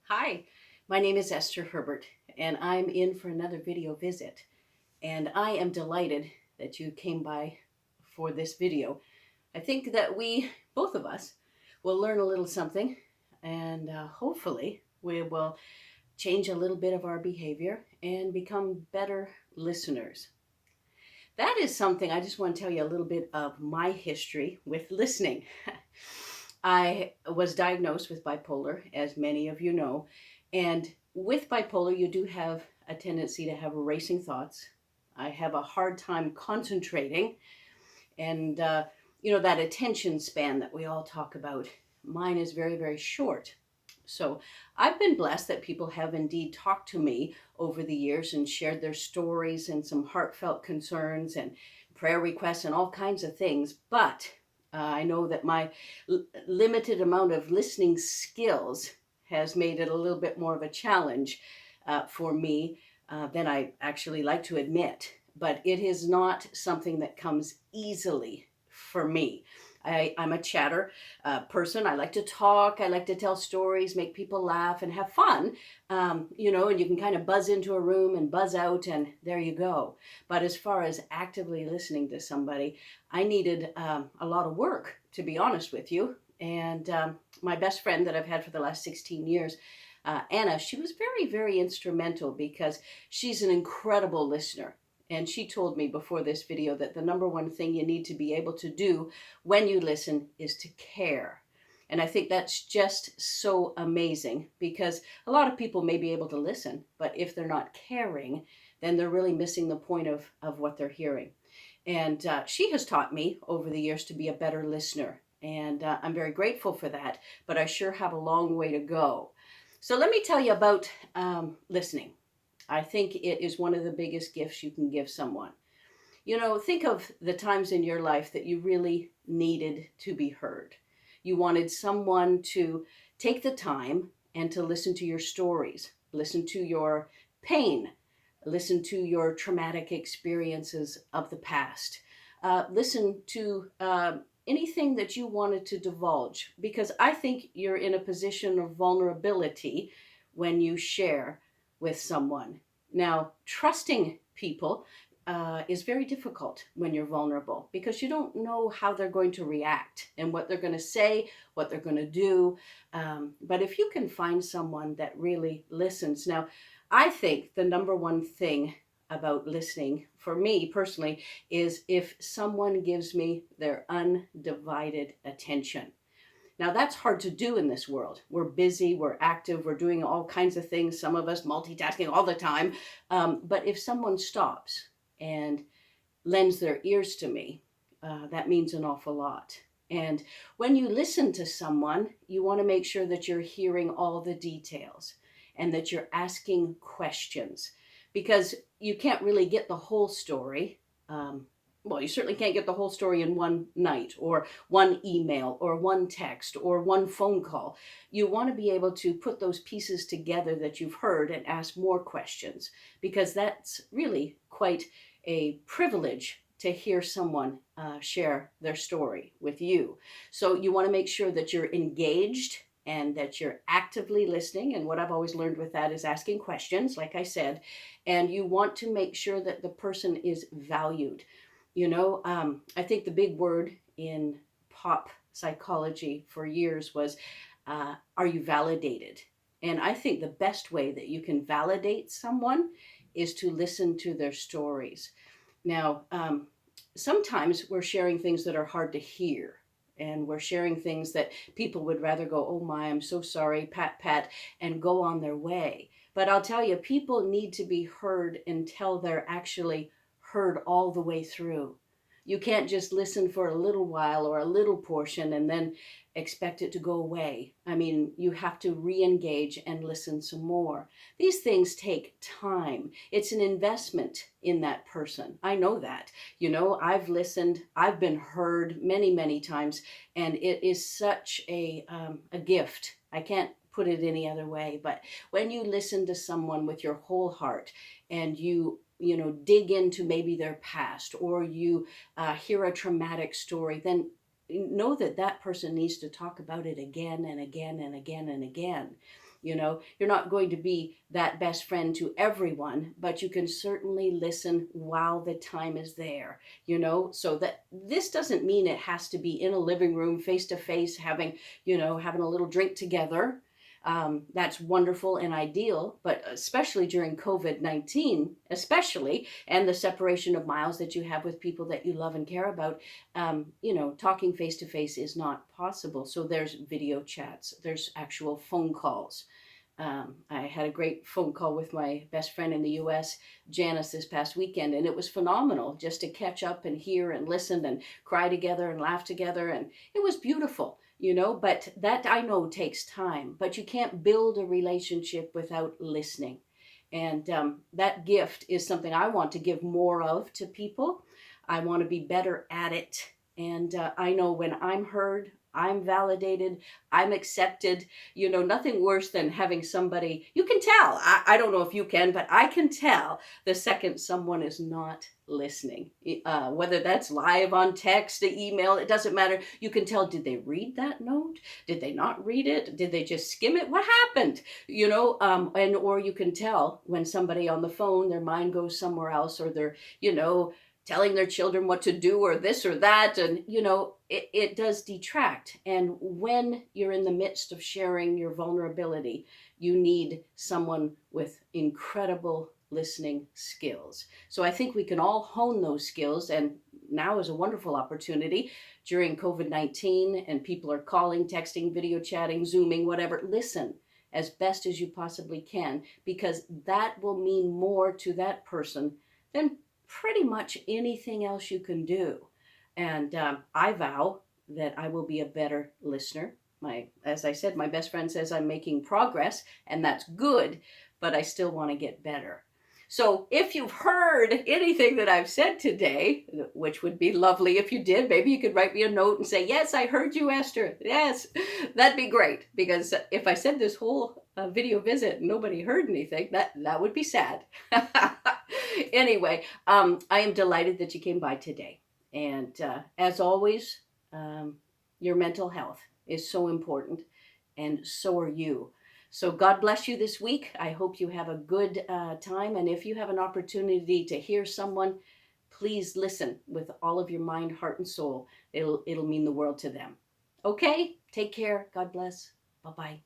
Hi, my name is Esther Herbert, and I'm in for another video visit. And I am delighted that you came by for this video. I think that both of us, will learn a little something, and hopefully we will change a little bit of our behavior and become better listeners. That is something I just want to tell you a little bit of my history with listening. I was diagnosed with bipolar, as many of you know. And with bipolar, you do have a tendency to have racing thoughts. I have a hard time concentrating. And, that attention span that we all talk about, mine is very, very short. So I've been blessed that people have indeed talked to me over the years and shared their stories and some heartfelt concerns and prayer requests and all kinds of things. But I know that my limited amount of listening skills has made it a little bit more of a challenge for me than I actually like to admit. But it is not something that comes easily for me. I'm a chatter person. I like to talk. I like to tell stories, make people laugh, and have fun. And you can kind of buzz into a room and buzz out, and there you go. But as far as actively listening to somebody, I needed a lot of work, to be honest with you. And my best friend that I've had for the last 16 years, Anna, she was very, very instrumental because she's an incredible listener. And she told me before this video that the number one thing you need to be able to do when you listen is to care. And I think that's just so amazing because a lot of people may be able to listen, but if they're not caring, then they're really missing the point of what they're hearing. And she has taught me over the years to be a better listener. And I'm very grateful for that, but I sure have a long way to go. So let me tell you about listening. I think it is one of the biggest gifts you can give someone. Think of the times in your life that you really needed to be heard. You wanted someone to take the time and to listen to your stories, listen to your pain, listen to your traumatic experiences of the past, listen to anything that you wanted to divulge, because I think you're in a position of vulnerability when you share with someone. Now, trusting people is very difficult when you're vulnerable because you don't know how they're going to react and what they're going to say, what they're going to do. But if you can find someone that really listens. Now, I think the number one thing about listening for me personally is if someone gives me their undivided attention. Now, that's hard to do in this world. We're busy, we're active, we're doing all kinds of things, some of us multitasking all the time. But if someone stops and lends their ears to me, that means an awful lot. And when you listen to someone, you want to make sure that you're hearing all the details and that you're asking questions because you can't really get the whole story. Well, you certainly can't get the whole story in one night or one email or one text or one phone call. You want to be able to put those pieces together that you've heard and ask more questions because that's really quite a privilege to hear someone share their story with you. So you want to make sure that you're engaged and that you're actively listening. And what I've always learned with that is asking questions, like I said, and you want to make sure that the person is valued. I think the big word in pop psychology for years was, are you validated? And I think the best way that you can validate someone is to listen to their stories. Now, sometimes we're sharing things that are hard to hear. And we're sharing things that people would rather go, oh my, I'm so sorry, pat, pat, and go on their way. But I'll tell you, people need to be heard until they're actually heard all the way through. You can't just listen for a little while or a little portion and then expect it to go away. I mean, you have to re-engage and listen some more. These things take time. It's an investment in that person. I know that. I've listened, I've been heard many, many times, and it is such a gift. I can't put it any other way. But when you listen to someone with your whole heart and you dig into maybe their past or you hear a traumatic story, then know that that person needs to talk about it again and again and again and again. You're not going to be that best friend to everyone, but you can certainly listen while the time is there, so that this doesn't mean it has to be in a living room face to face, having a little drink together. That's wonderful and ideal, but especially during COVID-19, especially, and the separation of miles that you have with people that you love and care about, talking face to face is not possible. So there's video chats, there's actual phone calls. I had a great phone call with my best friend in the US, Janice, this past weekend, and it was phenomenal just to catch up and hear and listen and cry together and laugh together. And it was beautiful, but that I know takes time. But you can't build a relationship without listening. And that gift is something I want to give more of to people. I want to be better at it. And I know when I'm heard, I'm validated, I'm accepted. Nothing worse than having somebody, you can tell. I don't know if you can, but I can tell the second someone is not listening. Whether that's live on text, the email, it doesn't matter. You can tell, did they read that note? Did they not read it? Did they just skim it? What happened? Or you can tell when somebody on the phone, their mind goes somewhere else, or they're, telling their children what to do or this or that. And, it does detract. And when you're in the midst of sharing your vulnerability, you need someone with incredible listening skills. So I think we can all hone those skills. And now is a wonderful opportunity during COVID-19, and people are calling, texting, video chatting, Zooming, whatever. Listen as best as you possibly can, because that will mean more to that person than pretty much anything else you can do. And I vow that I will be a better listener. As I said, my best friend says I'm making progress, and that's good, but I still want to get better. So if you've heard anything that I've said today, which would be lovely if you did, maybe you could write me a note and say, yes, I heard you, Esther. Yes, that'd be great. Because if I said this whole video visit and nobody heard anything, that would be sad. Anyway, I am delighted that you came by today. And as always, your mental health is so important, and so are you. So God bless you this week. I hope you have a good time. And if you have an opportunity to hear someone, please listen with all of your mind, heart, and soul. It'll mean the world to them. Okay, take care. God bless. Bye-bye.